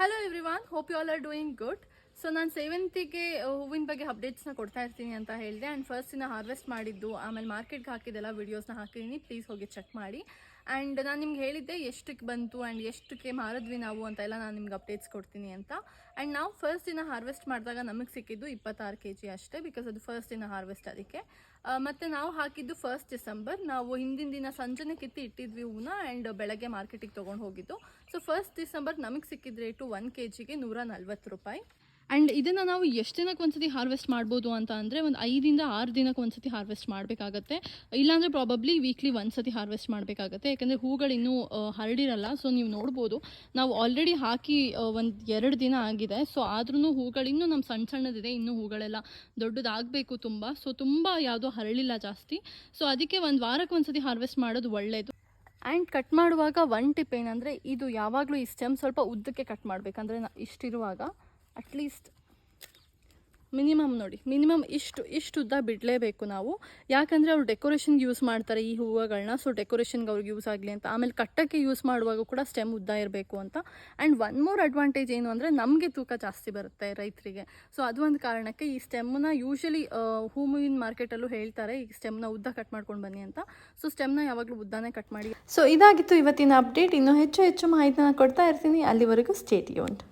Hello everyone, hope you all are doing good. So ನಾನು ಸೇವಂತಿಗೆ ಹೂವಿನ ಬಗ್ಗೆ ಅಪ್ಡೇಟ್ಸ್ನ ಕೊಡ್ತಾ ಇರ್ತೀನಿ ಅಂತ ಹೇಳಿದೆ. ಆ್ಯಂಡ್ ಫಸ್ಟಿನ ಹಾರ್ವೆಸ್ಟ್ ಮಾಡಿದ್ದು, ಆಮೇಲೆ ಮಾರ್ಕೆಟ್ಗೆ ಹಾಕಿದ್ದೆಲ್ಲ ವೀಡಿಯೋಸ್ನ ಹಾಕಿದ್ದೀನಿ, ಪ್ಲೀಸ್ ಹೋಗಿ ಚೆಕ್ ಮಾಡಿ. ಆ್ಯಂಡ್ ನಾನು ನಿಮ್ಗೆ ಹೇಳಿದ್ದೆ ಎಷ್ಟಕ್ಕೆ ಬಂತು ಆ್ಯಂಡ್ ಎಷ್ಟಕ್ಕೆ ಮಾರಿದ್ವಿ ನಾವು ಅಂತ ಎಲ್ಲ ನಾನು ನಿಮ್ಗೆ ಅಪ್ಡೇಟ್ಸ್ ಕೊಡ್ತೀನಿ ಅಂತ. ಆ್ಯಂಡ್ ನಾವು ಫಸ್ಟ್ ದಿನ ಹಾರ್ವೆಸ್ಟ್ ಮಾಡಿದಾಗ ನಮಗೆ ಸಿಕ್ಕಿದ್ದು 26 kg ಅಷ್ಟೇ, ಬಿಕಾಸ್ ಅದು ಫಸ್ಟ್ ದಿನ ಹಾರ್ವೆಸ್ಟ್ ಅದಕ್ಕೆ. ಮತ್ತು ನಾವು ಹಾಕಿದ್ದು 1st ಡಿಸೆಂಬರ್. ನಾವು ಹಿಂದಿನ ದಿನ ಸಂಜೆನೇ ಕಿತ್ತಿ ಇಟ್ಟಿದ್ವಿ ಹೂವನ್ನ, ಆ್ಯಂಡ್ ಬೆಳಗ್ಗೆ ಮಾರ್ಕೆಟಿಗೆ ತೊಗೊಂಡು ಹೋಗಿದ್ದು. ಸೊ 1st ಡಿಸೆಂಬರ್ ನಮಗೆ ಸಿಕ್ಕಿದ ರೇಟು 1 kgಗೆ 140 ರೂಪಾಯಿ. ಆ್ಯಂಡ್ ಇದನ್ನು ನಾವು ಎಷ್ಟು ದಿನಕ್ಕೆ ಒಂದ್ಸತಿ ಹಾರ್ವೆಸ್ಟ್ ಮಾಡ್ಬೋದು ಅಂತ ಅಂದರೆ, ಒಂದು 5 ಇಂದ 6 ದಿನಕ್ಕೆ ಒಂದ್ಸತಿ ಹಾರ್ವೆಸ್ಟ್ ಮಾಡಬೇಕಾಗತ್ತೆ. ಇಲ್ಲಾಂದರೆ ಪ್ರಾಬಬ್ಲಿ ವೀಕ್ಲಿ ಒಂದ್ಸತಿ ಹಾರ್ವೆಸ್ಟ್ ಮಾಡಬೇಕಾಗತ್ತೆ, ಯಾಕಂದರೆ ಹೂಗಳಿನ್ನೂ ಹರಡಿರಲ್ಲ. ಸೊ ನೀವು ನೋಡ್ಬೋದು, ನಾವು ಆಲ್ರೆಡಿ ಹಾಕಿ ಒಂದು 2 ದಿನ ಆಗಿದೆ. ಸೊ ಆದ್ರೂ ಹೂಗಳಿನ್ನೂ ನಮ್ಮ ಸಣ್ಣದಿದೆ, ಇನ್ನೂ ಹೂಗಳೆಲ್ಲ ದೊಡ್ಡದಾಗಬೇಕು ತುಂಬ. ಸೊ ತುಂಬ ಯಾವುದೋ ಹರಳಿಲ್ಲ ಜಾಸ್ತಿ. ಸೊ ಅದಕ್ಕೆ ಒಂದು ವಾರಕ್ಕೆ ಒಂದ್ಸತಿ ಹಾರ್ವೆಸ್ಟ್ ಮಾಡೋದು ಒಳ್ಳೆಯದು. ಆ್ಯಂಡ್ ಕಟ್ ಮಾಡುವಾಗ ಒನ್ ಟಿಪ್ ಏನಂದರೆ, ಇದು ಯಾವಾಗಲೂ ಈ ಸ್ಟೆಮ್ ಸ್ವಲ್ಪ ಉದ್ದಕ್ಕೆ ಕಟ್ ಮಾಡಬೇಕಂದ್ರೆ ಇಷ್ಟಿರುವಾಗ ಅಟ್ಲೀಸ್ಟ್ ಮಿನಿಮಮ್ ಇಷ್ಟು ಉದ್ದ ಬಿಡಲೇಬೇಕು ನಾವು. ಯಾಕಂದರೆ ಅವ್ರು ಡೆಕೋರೇಷನ್ಗೆ ಯೂಸ್ ಮಾಡ್ತಾರೆ ಈ ಹೂವುಗಳನ್ನ. ಸೊ ಡೆಕೋರೇಷನ್ಗೆ ಅವ್ರಿಗೆ ಯೂಸ್ ಆಗಲಿ ಅಂತ. ಆಮೇಲೆ ಕಟ್ಟಕ್ಕೆ ಯೂಸ್ ಮಾಡುವಾಗ ಕೂಡ ಸ್ಟೆಮ್ ಉದ್ದ ಇರಬೇಕು ಅಂತ. ಆ್ಯಂಡ್ ಒನ್ ಮೋರ್ ಅಡ್ವಾಂಟೇಜ್ ಏನು ಅಂದರೆ, ನಮಗೆ ತೂಕ ಜಾಸ್ತಿ ಬರುತ್ತೆ ರೈತರಿಗೆ. ಸೊ ಅದು ಒಂದು ಕಾರಣಕ್ಕೆ ಈ ಸ್ಟೆಮ್ನ ಯೂಶಲಿ ಹೂವಿನ ಮಾರ್ಕೆಟಲ್ಲೂ ಹೇಳ್ತಾರೆ, ಈ ಸ್ಟೆಮ್ನ ಉದ್ದ ಕಟ್ ಮಾಡ್ಕೊಂಡು ಬನ್ನಿ ಅಂತ. ಸೊ ಸ್ಟೆಮ್ನ ಯಾವಾಗಲೂ ಉದ್ದಾನೇ ಕಟ್ ಮಾಡಿ. ಸೊ ಇದಾಗಿತ್ತು ಇವತ್ತಿನ ಅಪ್ಡೇಟ್. ಇನ್ನೂ ಹೆಚ್ಚು ಮಾಹಿತಿನ ಕೊಡ್ತಾ ಇರ್ತೀನಿ. ಅಲ್ಲಿವರೆಗೂ ಸ್ಟೇ ಟ್ಯೂನ್ಡ್.